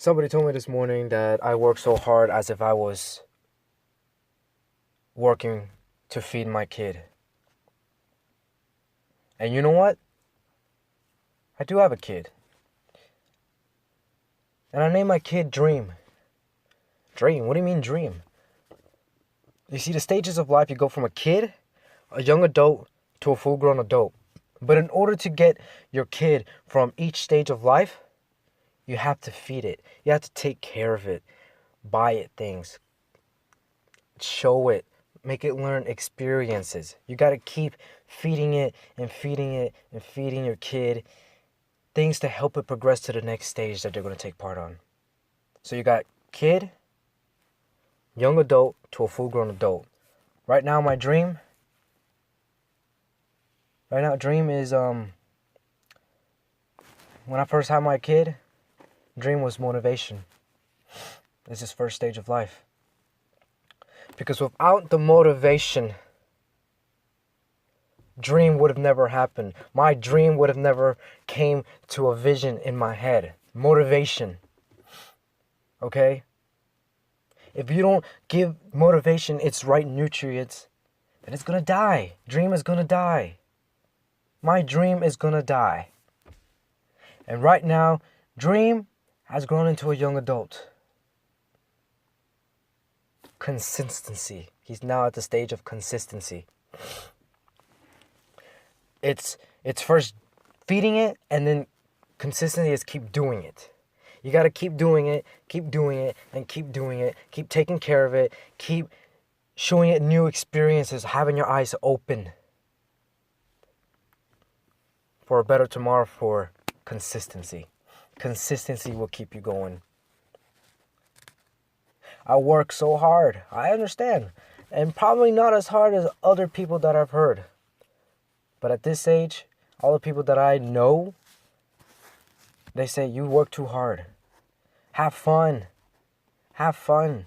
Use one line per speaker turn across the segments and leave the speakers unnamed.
Somebody told me this morning that I work so hard as if I was working to feed my kid. And you know what? I do have a kid. And I named my kid Dream. Dream? What do you mean dream? You see, the stages of life, you go from a kid, a young adult, to a full-grown adult. But in order to get your kid from each stage of life, you have to feed it. You have to take care of it. Buy it things. Show it. Make it learn experiences. You got to keep feeding it and feeding it and feeding your kid things to help it progress to the next stage that they're going to take part on. So you got kid, young adult to a full-grown adult. Right now, my dream is when I first had my kid, dream was motivation. It's his first stage of life. Because without the motivation, dream would have never happened. My dream would have never came to a vision in my head. Motivation. Okay? If you don't give motivation its right nutrients, then it's gonna die. Dream is gonna die. My dream is gonna die. And right now, dream has grown into a young adult. Consistency. He's now at the stage of consistency. It's first feeding it, and then consistency is keep doing it. You got to keep doing it, and keep doing it. Keep taking care of it. Keep showing it new experiences, having your eyes open for a better tomorrow, for consistency. Consistency will keep you going. I work so hard. I understand. And probably not as hard as other people that I've heard. But at this age, all the people that I know, they say, you work too hard. Have fun. Have fun.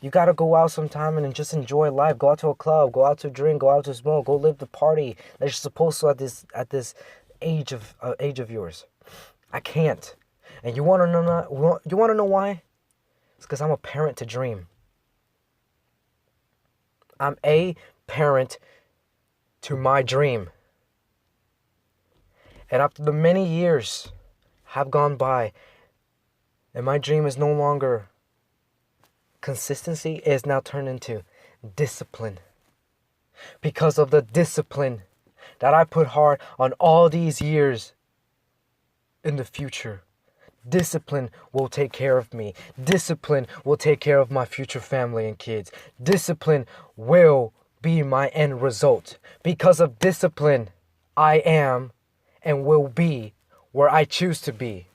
You got to go out sometime and just enjoy life. Go out to a club. Go out to drink. Go out to smoke. Go live the party that you're supposed to at this age of yours. I can't. And you want to know why? It's because I'm a parent to dream. I'm a parent to my dream. And after the many years have gone by, and my dream is no longer consistency, it is now turned into discipline. Because of the discipline that I put hard on all these years in the future. Discipline will take care of me. Discipline will take care of my future family and kids. Discipline will be my end result. Because of discipline, I am and will be where I choose to be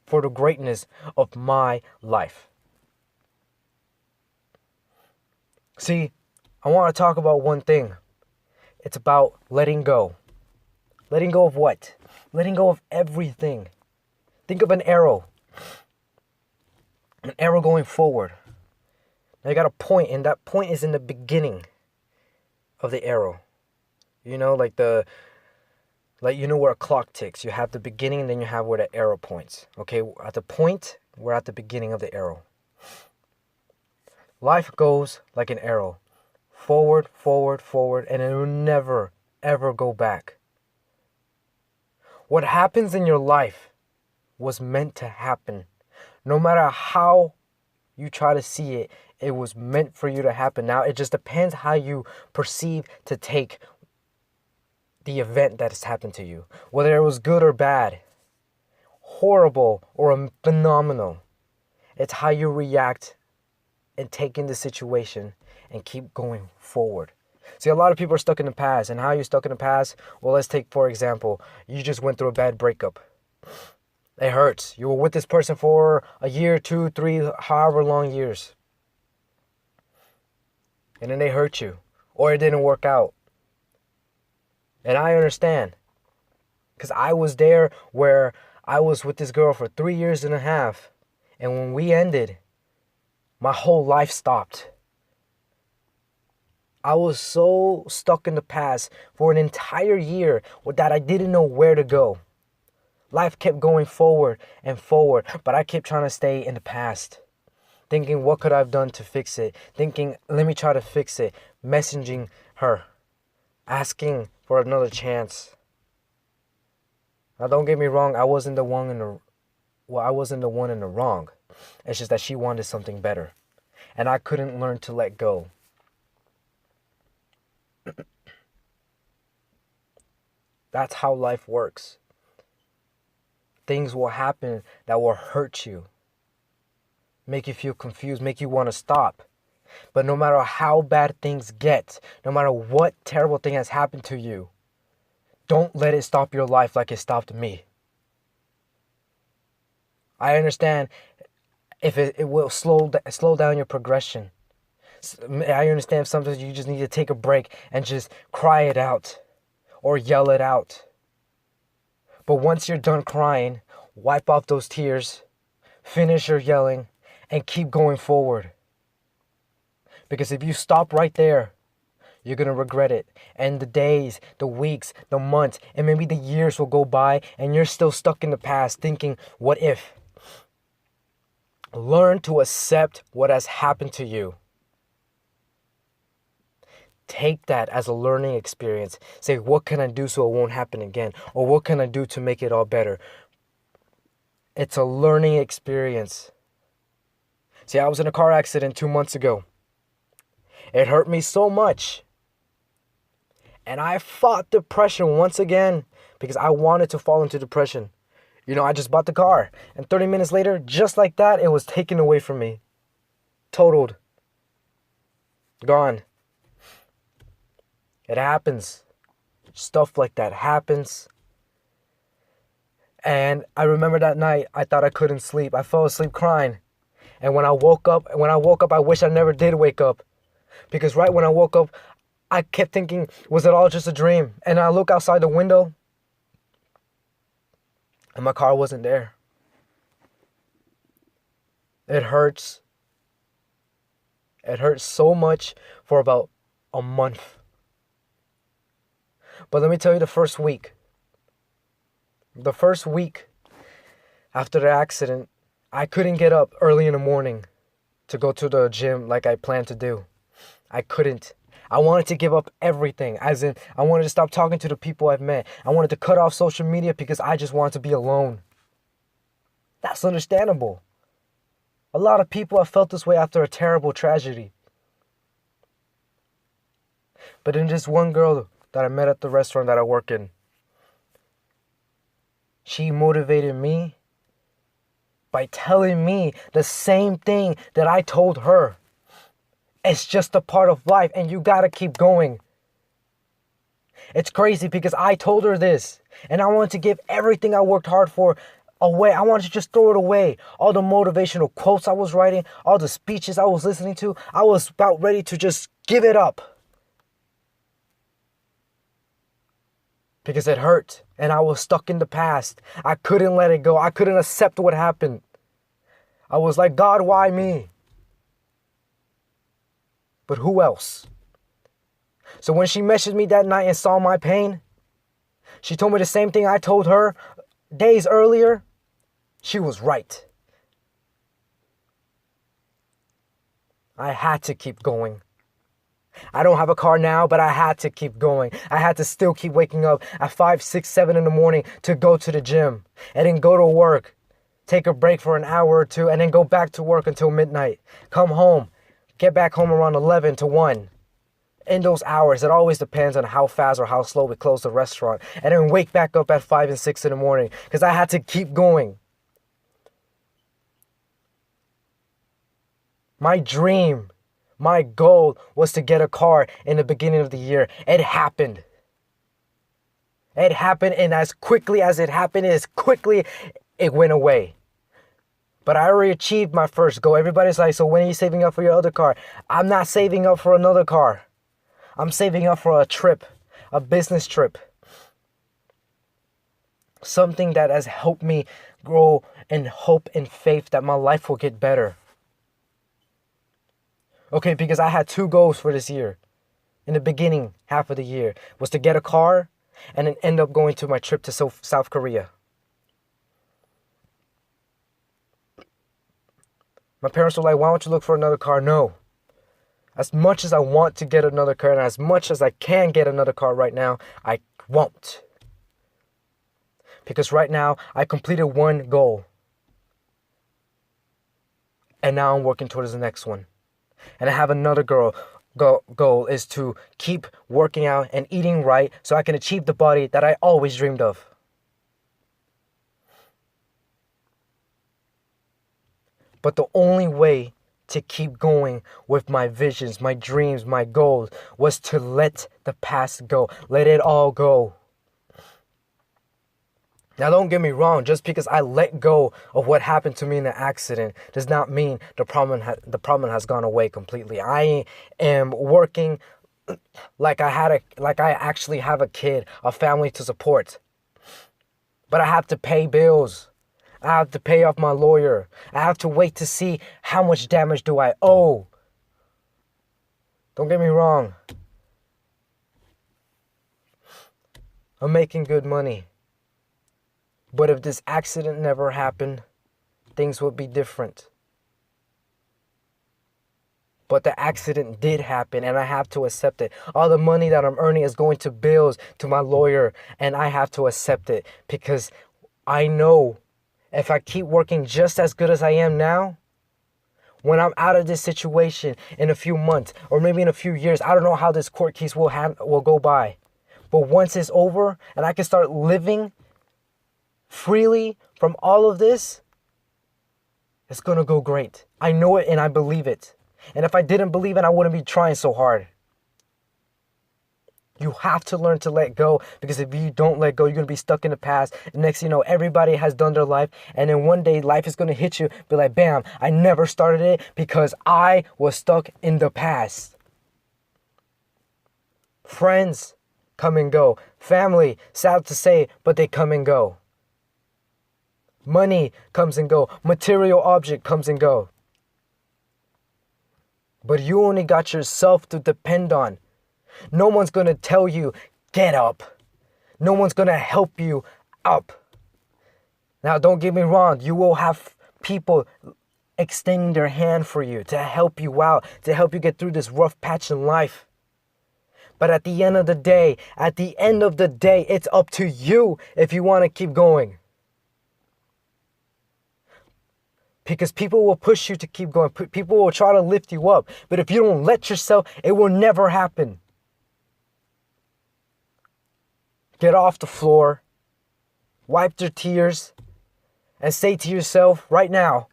for the greatness of my life. See, I want to talk about one thing. It's about letting go. Letting go of what? Letting go of everything. Think of an arrow. An arrow going forward. Now you got a point, and that point is in the beginning of the arrow. You know, like you know where a clock ticks. You have the beginning, and then you have where the arrow points. Okay, at the point, we're at the beginning of the arrow. Life goes like an arrow. Forward, forward, forward, and it will never, ever go back. What happens in your life was meant to happen. No matter how you try to see it, it was meant for you to happen. Now, it just depends how you perceive to take the event that has happened to you. Whether it was good or bad, horrible or phenomenal. It's how you react and take in the situation and keep going forward. See, a lot of people are stuck in the past. And how are you stuck in the past? Well, let's take, for example, you just went through a bad breakup. It hurts. You were with this person for a year, 2, 3, however long years. And then they hurt you. Or it didn't work out. And I understand. Because I was there where I was with this girl for 3 years and a half. And when we ended, my whole life stopped. I was so stuck in the past for an entire year that I didn't know where to go. Life kept going forward and forward, but I kept trying to stay in the past. Thinking, what could I have done to fix it? Thinking, let me try to fix it. Messaging her. Asking for another chance. Now, don't get me wrong, I wasn't the one in the wrong. It's just that she wanted something better. And I couldn't learn to let go. That's how life works. Things will happen that will hurt you. Make you feel confused, make you want to stop. But no matter how bad things get, no matter what terrible thing has happened to you, don't let it stop your life like it stopped me. I understand if it will slow down your progression. I understand sometimes you just need to take a break and just cry it out or yell it out. But once you're done crying, wipe off those tears, finish your yelling, and keep going forward. Because if you stop right there, you're going to regret it. And the days, the weeks, the months, and maybe the years will go by and you're still stuck in the past thinking, what if? Learn to accept what has happened to you. Take that as a learning experience. Say, what can I do so it won't happen again? Or what can I do to make it all better? It's a learning experience. See, I was in a car accident 2 months ago. It hurt me so much. And I fought depression once again because I wanted to fall into depression. I just bought the car. And 30 minutes later, just like that, it was taken away from me. Totaled. Gone. It happens. Stuff like that happens. And I remember that night, I thought I couldn't sleep. I fell asleep crying. And when I woke up, I wish I never did wake up. Because right when I woke up, I kept thinking, was it all just a dream? And I look outside the window, and my car wasn't there. It hurts. It hurts so much for about a month. But let me tell you, the first week after the accident, I couldn't get up early in the morning to go to the gym like I planned to do. I couldn't. I wanted to give up everything. As in, I wanted to stop talking to the people I've met. I wanted to cut off social media because I just wanted to be alone. That's understandable. A lot of people have felt this way after a terrible tragedy. But then this one girl that I met at the restaurant that I work in, she motivated me by telling me the same thing that I told her. It's just a part of life and you gotta keep going. It's crazy because I told her this and I wanted to give everything I worked hard for away. I wanted to just throw it away. All the motivational quotes I was writing, all the speeches I was listening to, I was about ready to just give it up. Because it hurt and I was stuck in the past. I couldn't let it go. I couldn't accept what happened. I was like, God, why me? But who else? So when she messaged me that night and saw my pain, she told me the same thing I told her days earlier. She was right. I had to keep going. I don't have a car now, but I had to keep going. I had to still keep waking up at 5, 6, 7 in the morning to go to the gym and then go to work, take a break for an hour or two, and then go back to work until midnight. Come home, get back home around 11 to 1. In those hours, it always depends on how fast or how slow we close the restaurant. And then wake back up at 5 and 6 in the morning because I had to keep going. My dream, my goal was to get a car in the beginning of the year. It happened. It happened, and as quickly as it happened, as quickly it went away. But I already achieved my first goal. Everybody's like, so when are you saving up for your other car? I'm not saving up for another car. I'm saving up for a trip, a business trip. Something that has helped me grow in hope and faith that my life will get better. Okay, because I had 2 goals for this year. In the beginning half of the year was to get a car and then end up going to my trip to South Korea. My parents were like, why don't you look for another car? No. As much as I want to get another car and as much as I can get another car right now, I won't. Because right now, I completed one goal. And now I'm working towards the next one. And I have another goal is to keep working out and eating right so I can achieve the body that I always dreamed of. But the only way to keep going with my visions, my dreams, my goals was to let the past go. Let it all go. Now don't get me wrong, just because I let go of what happened to me in the accident does not mean the problem has gone away completely. I am working like I actually have a kid, a family to support. But I have to pay bills. I have to pay off my lawyer. I have to wait to see how much damage do I owe. Don't get me wrong. I'm making good money. But if this accident never happened, things would be different. But the accident did happen and I have to accept it. All the money that I'm earning is going to bills, to my lawyer, and I have to accept it because I know if I keep working just as good as I am now, when I'm out of this situation in a few months or maybe in a few years, I don't know how this court case will go by. But once it's over and I can start living freely from all of this, it's gonna go great. I know it and I believe it. And if I didn't believe it, I wouldn't be trying so hard. You have to learn to let go, because if you don't let go, you're gonna be stuck in the past. And next thing you know, everybody has done their life, and then one day life is gonna hit you, be like, bam, I never started it because I was stuck in the past. Friends come and go. Family, sad to say, but they come and go. Money comes and go. Material object comes and go. But you only got yourself to depend on. No one's going to tell you, get up. No one's going to help you up. Now, don't get me wrong. You will have people extending their hand for you to help you out, to help you get through this rough patch in life. But at the end of the day, it's up to you if you want to keep going. Because people will push you to keep going. People will try to lift you up. But if you don't let yourself, it will never happen. Get off the floor. Wipe your tears. And say to yourself right now,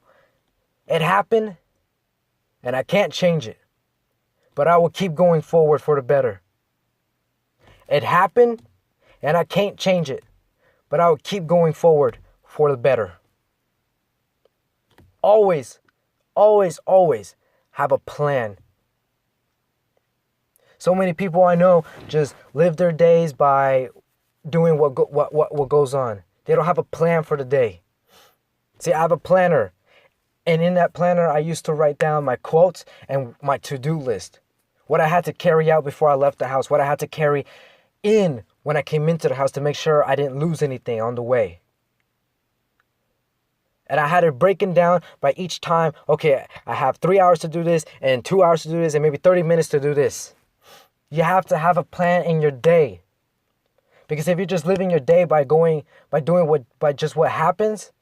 it happened and I can't change it. But I will keep going forward for the better. It happened and I can't change it. But I will keep going forward for the better. Always, always, always have a plan. So many people I know just live their days by doing what goes on. They don't have a plan for the day. See, I have a planner. And in that planner, I used to write down my quotes and my to-do list. What I had to carry out before I left the house. What I had to carry in when I came into the house to make sure I didn't lose anything on the way. And I had it breaking down by each time. Okay, I have 3 hours to do this and 2 hours to do this and maybe 30 minutes to do this. You have to have a plan in your day. Because if you're just living your day by doing what happens,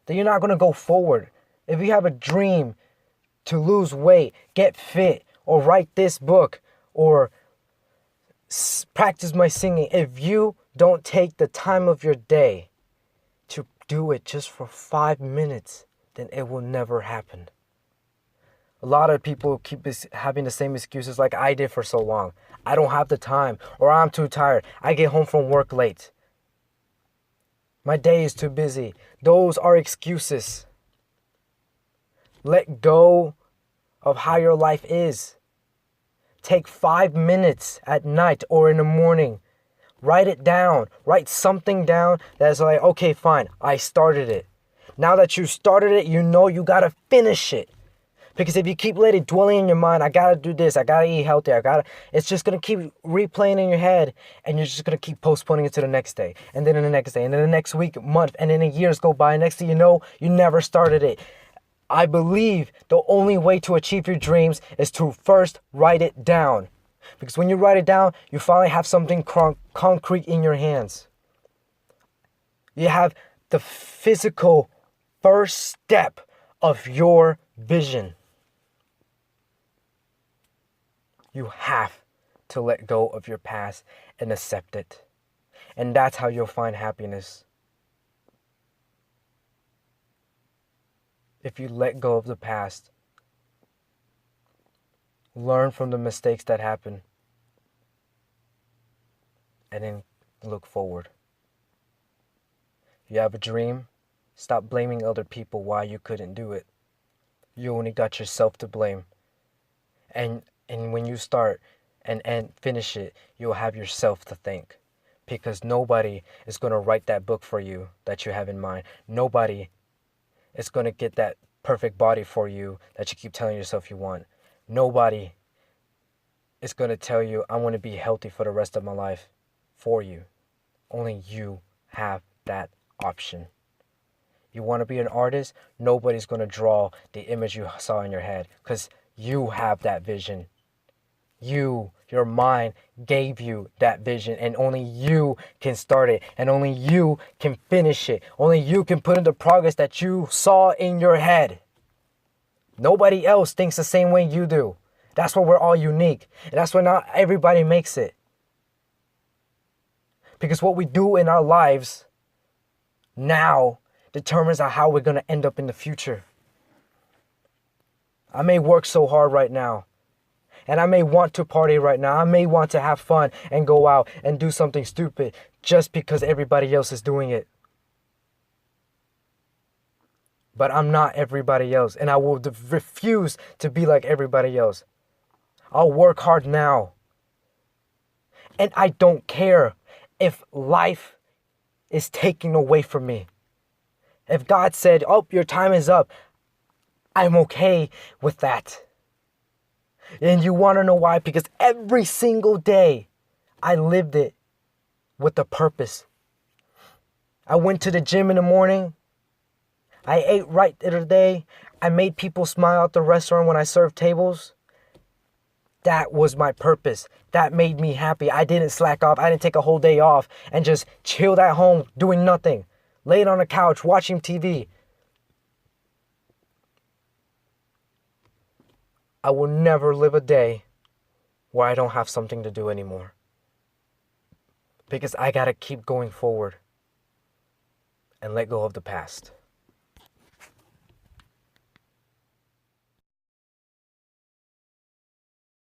then you're not going to go forward. If you have a dream to lose weight, get fit, or write this book, or practice my singing, if you don't take the time of your day to do it just for 5 minutes, then it will never happen. A lot of people keep having the same excuses like I did for so long. I don't have the time, or I'm too tired. I get home from work late. My day is too busy. Those are excuses. Let go of how your life is. Take 5 minutes at night or in the morning. Write it down. Write something down that's like, okay, fine, I started it. Now that you started it, you know you gotta finish it. Because if you keep letting it dwelling in your mind, I gotta do this, I gotta eat healthy, it's just gonna keep replaying in your head, and you're just gonna keep postponing it to the next day, and then the next day, and then the next week, month, and then the years go by, and next thing you know, you never started it. I believe the only way to achieve your dreams is to first write it down. Because when you write it down, you finally have something concrete in your hands. You have the physical first step of your vision. You have to let go of your past and accept it. And that's how you'll find happiness. If you let go of the past, learn from the mistakes that happen, and then look forward. You have a dream, stop blaming other people why you couldn't do it. You only got yourself to blame. And when you start and finish it, you'll have yourself to thank. Because nobody is going to write that book for you that you have in mind. Nobody is going to get that perfect body for you that you keep telling yourself you want. Nobody is going to tell you, I want to be healthy for the rest of my life for you. Only you have that option. You want to be an artist? Nobody's going to draw the image you saw in your head because you have that vision. Your mind gave you that vision, and only you can start it, and only you can finish it. Only you can put in the progress that you saw in your head. Nobody else thinks the same way you do. That's why we're all unique, and that's why not everybody makes it. Because what we do in our lives now determines how we're going to end up in the future. I may work so hard right now, and I may want to party right now. I may want to have fun and go out and do something stupid just because everybody else is doing it. But I'm not everybody else, and I will refuse to be like everybody else. I'll work hard now. And I don't care if life is taken away from me. If God said, oh, your time is up, I'm okay with that. And you want to know why? Because every single day I lived it with a purpose. I went to the gym in the morning. I ate right the other day. I made people smile at the restaurant when I served tables. That was my purpose. That made me happy. I didn't slack off. I didn't take a whole day off and just chilled at home doing nothing. Laid on the couch watching TV. I will never live a day where I don't have something to do anymore. Because I gotta keep going forward and let go of the past.